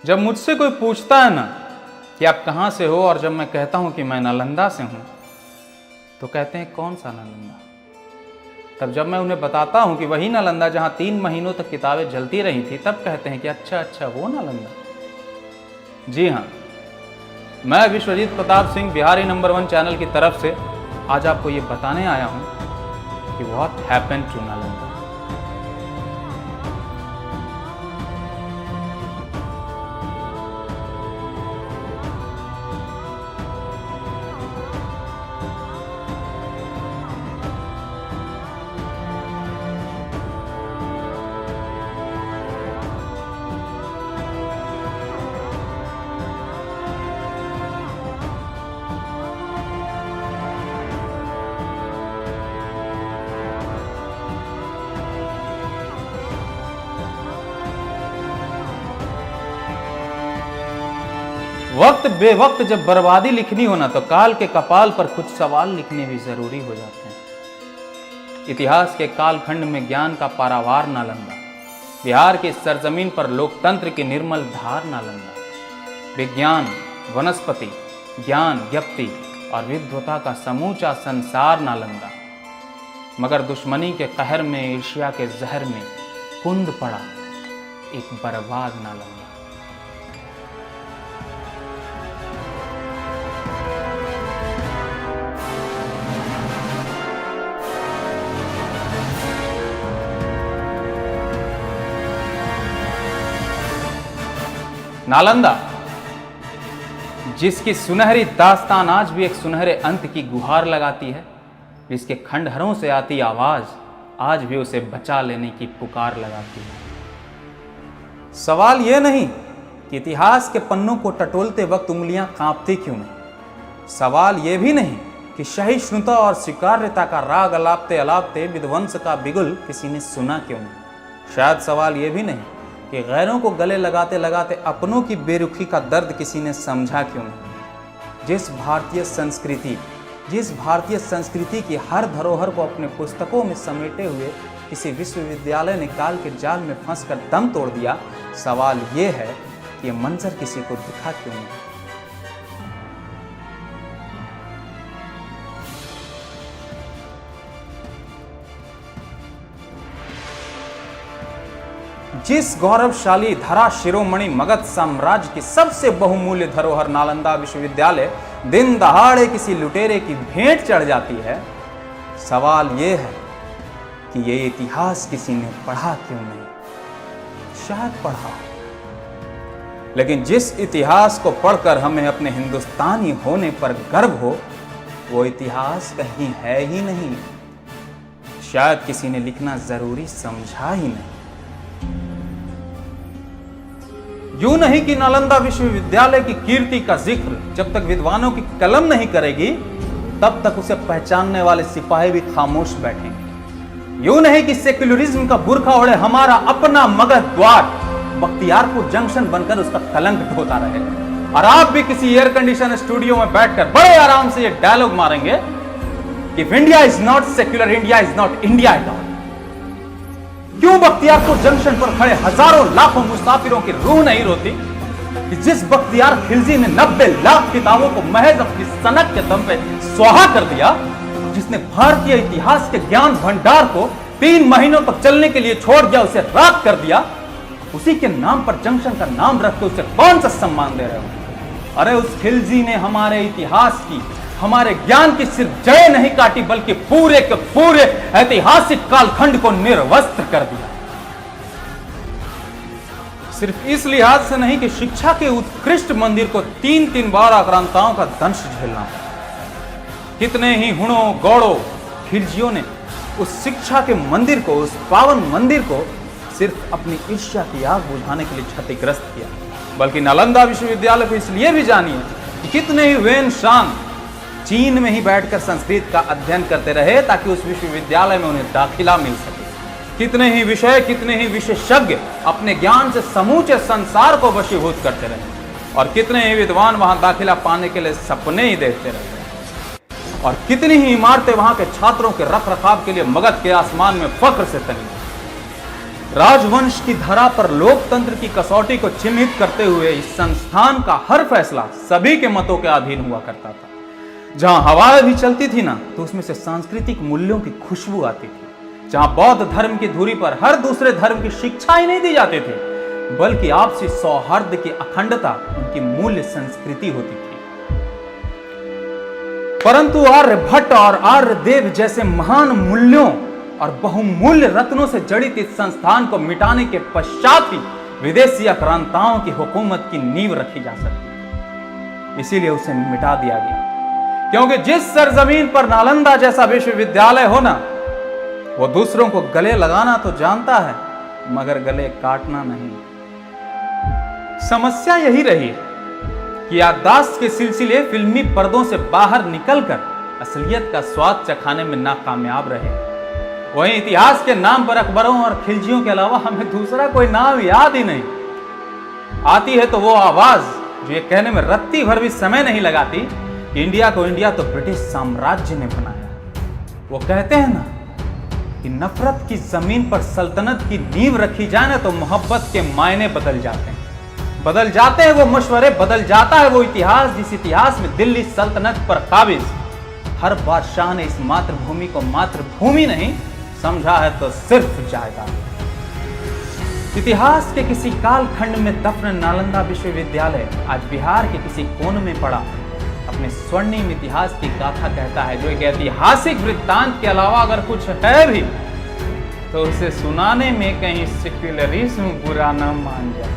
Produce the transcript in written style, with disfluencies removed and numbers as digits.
जब मुझसे कोई पूछता है ना कि आप कहाँ से हो, और जब मैं कहता हूँ कि मैं नालंदा से हूँ, तो कहते हैं कौन सा नालंदा। तब जब मैं उन्हें बताता हूँ कि वही नालंदा जहाँ 3 महीनों तक किताबें जलती रही थी, तब कहते हैं कि अच्छा अच्छा वो नालंदा। जी हाँ, मैं विश्वजीत प्रताप सिंह बिहारी नंबर 1 चैनल की तरफ से आज आपको ये बताने आया हूँ कि व्हाट हैपेंड टू नालंदा। वक्त बेवक्त जब बर्बादी लिखनी हो ना, तो काल के कपाल पर कुछ सवाल लिखने भी जरूरी हो जाते हैं। इतिहास के कालखंड में ज्ञान का पारावार नालंदा, बिहार की सरजमीन पर लोकतंत्र की निर्मल धार नालंदा, विज्ञान, वनस्पति, ज्ञान, ज्ञप्ति और विद्वता का समूचा संसार नालंदा। मगर दुश्मनी के कहर में, ईर्ष्या के जहर में कुंद पड़ा एक बर्बाद नालंदा। नालंदा, जिसकी सुनहरी दास्तान आज भी एक सुनहरे अंत की गुहार लगाती है, जिसके खंडहरों से आती आवाज आज भी उसे बचा लेने की पुकार लगाती है। सवाल यह नहीं कि इतिहास के पन्नों को टटोलते वक्त उंगलियां कांपती क्यों नहीं। सवाल यह भी नहीं कि सहिष्णुता और स्वीकार्यता का राग अलापते अलापते विध्वंस का बिगुल किसी ने सुना क्यों नहीं। शायद सवाल यह भी नहीं कि गैरों को गले लगाते लगाते अपनों की बेरुखी का दर्द किसी ने समझा क्यों नहीं। जिस भारतीय संस्कृति की हर धरोहर को अपने पुस्तकों में समेटे हुए किसी विश्वविद्यालय ने काल के जाल में फंसकर दम तोड़ दिया, सवाल ये है कि यह मंजर किसी को दिखा क्यों नहीं। जिस गौरवशाली धरा शिरोमणि मगध साम्राज्य की सबसे बहुमूल्य धरोहर नालंदा विश्वविद्यालय दिन दहाड़े किसी लुटेरे की भेंट चढ़ जाती है, सवाल यह है कि यह इतिहास किसी ने पढ़ा क्यों नहीं। शायद पढ़ा, लेकिन जिस इतिहास को पढ़कर हमें अपने हिंदुस्तानी होने पर गर्व हो, वो इतिहास कहीं है ही नहीं। शायद किसी ने लिखना जरूरी समझा ही नहीं। यूं नहीं कि नालंदा विश्वविद्यालय की कीर्ति का जिक्र जब तक विद्वानों की कलम नहीं करेगी, तब तक उसे पहचानने वाले सिपाही भी खामोश बैठेंगे। यूं नहीं कि सेक्युलरिज्म का बुर्खा ओढ़े हमारा अपना मगध द्वार बख्तियारपुर जंक्शन बनकर उसका कलंक ढोता रहे, और आप भी किसी एयर कंडीशन स्टूडियो में बैठकर बड़े आराम से यह डायलॉग मारेंगे कि India is not secular, India is not India at all. क्यों बख्तियारपुर जंक्शन पर खड़े हजारों लाखों मुसाफिरों की रूह नहीं रोती कि जिस बख्तियार खिलजी ने 90 लाख किताबों को महज अपनी सनक के दम पे स्वाहा कर दिया, जिसने भारतीय इतिहास के ज्ञान भंडार को 3 महीनों तक चलने के लिए छोड़ दिया, उसे राख कर दिया, उसी के नाम पर जंक्शन का नाम रख के उसे कौन सा सम्मान दे रहे हो। अरे उस खिलजी ने हमारे इतिहास की, हमारे ज्ञान की सिर्फ जड़ नहीं काटी, बल्कि पूरे के पूरे ऐतिहासिक कालखंड को निर्वस्त्र कर दिया। सिर्फ इस लिहाज से नहीं कि शिक्षा के उत्कृष्ट मंदिर को 3-3 बार आक्रांताओं का दंश झेलना पड़ा। कितने ही हुणों गौड़ों खिलजियों ने उस शिक्षा के मंदिर को, उस पावन मंदिर को सिर्फ अपनी ईर्ष्या की आग बुझाने के लिए क्षतिग्रस्त किया। बल्कि नालंदा विश्वविद्यालय को इसलिए भी जानिए कि कितने ही वेन शान चीन में ही बैठकर संस्कृत का अध्ययन करते रहे ताकि उस विश्वविद्यालय में उन्हें दाखिला मिल सके। कितने ही विषय, कितने ही विशेषज्ञ अपने ज्ञान से समूचे संसार को वशीभूत करते रहे, और कितने ही विद्वान वहां दाखिला पाने के लिए सपने ही देखते रहे, और कितनी ही इमारतें वहां के छात्रों के रख रखाव के लिए मगध के आसमान में फख्र से तनी। राजवंश की धरा पर लोकतंत्र की कसौटी को चिन्हित करते हुए इस संस्थान का हर फैसला सभी के मतों के अधीन हुआ करता था। जहां हवा भी चलती थी ना, तो उसमें से सांस्कृतिक मूल्यों की खुशबू आती थी। जहां बौद्ध धर्म की धुरी पर हर दूसरे धर्म की शिक्षा ही नहीं दी जाती थी, बल्कि आपसी सौहार्द की अखंडता उनकी मूल्य संस्कृति होती थी। परंतु आर्यभट्ट और आर्यदेव जैसे महान मूल्यों और बहुमूल्य रत्नों से जड़ित इस संस्थान को मिटाने के पश्चात ही विदेशी आक्रांताओं की हुकूमत की नींव रखी जा सकती है। इसीलिए उसे मिटा दिया गया, क्योंकि जिस सरजमीन पर नालंदा जैसा विश्वविद्यालय हो ना, वो दूसरों को गले लगाना तो जानता है, मगर गले काटना नहीं। समस्या यही रही कि याददाश्त के सिलसिले फिल्मी पर्दों से बाहर निकलकर असलियत का स्वाद चखाने में नाकामयाब रहे। वहीं इतिहास के नाम पर अकबरों और खिलजियों के अलावा हमें दूसरा कोई नाम याद ही नहीं। आती है तो वो आवाज जो ये कहने में रत्ती भर भी समय नहीं लगाती कि इंडिया को इंडिया तो ब्रिटिश साम्राज्य ने बनाया। वो कहते हैं ना कि नफरत की जमीन पर सल्तनत की नींव रखी जाए ना, तो मोहब्बत के मायने बदल जाते हैं वो मशवरे, बदल जाता है वो इतिहास जिस इतिहास में दिल्ली सल्तनत पर काबिज हर बादशाह ने इस मातृभूमि को मातृभूमि नहीं समझा है, तो सिर्फ जायदाद। इतिहास के किसी कालखंड में दफन नालंदा विश्वविद्यालय आज बिहार के किसी कोने में पड़ा अपने स्वर्णिम इतिहास की गाथा कहता है, जो एक ऐतिहासिक वृत्तांत के अलावा अगर कुछ है भी तो उसे सुनाने में कहीं सेक्युलरिज्म बुरा न मान जाए।